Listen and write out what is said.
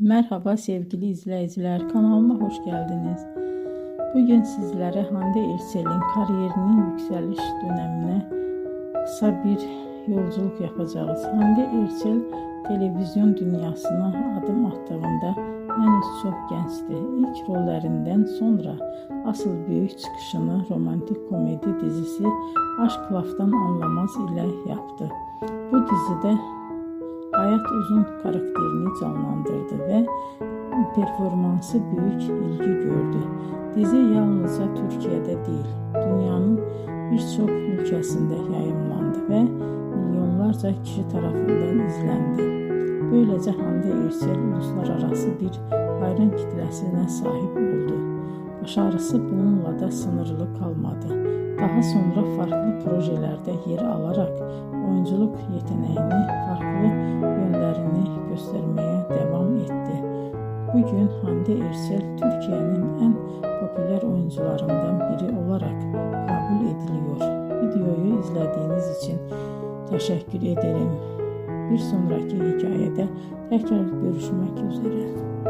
Merhaba sevgili izleyiciler, kanalıma hoş geldiniz. Bugün sizlere Hande Erçel'in kariyerinin yükseliş dönemine kısa bir yolculuk yapacağız. Hande Erçel televizyon dünyasına adım attığında henüz çok gençti. İlk rollerinden sonra asıl büyük çıkışını romantik komedi dizisi Aşk Laftan Anlamaz ile yaptı. Bu dizide Hayat Uzun karakterini canlandırdı ve performansı büyük ilgi gördü. Dizi yalnızca Türkiye'de değil, dünyanın birçok ülkesinde yayımlandı ve milyonlarca kişi tarafından izlendi. Böylece Hande Erçel uluslararası bir hayran kitlesine sahip oldu. Başarısı bununla da sınırlı kalmadı. Daha sonra farklı projelerde yer alarak oyunculuk yeteneğini, farklı yönlerini göstermeye devam etti. Bugün Hande Erçel Türkiye'nin en popüler oyuncularından biri olarak kabul ediliyor. Videoyu izlediğiniz için teşekkür ederim. Bir sonraki hikayede tekrar görüşmek üzere.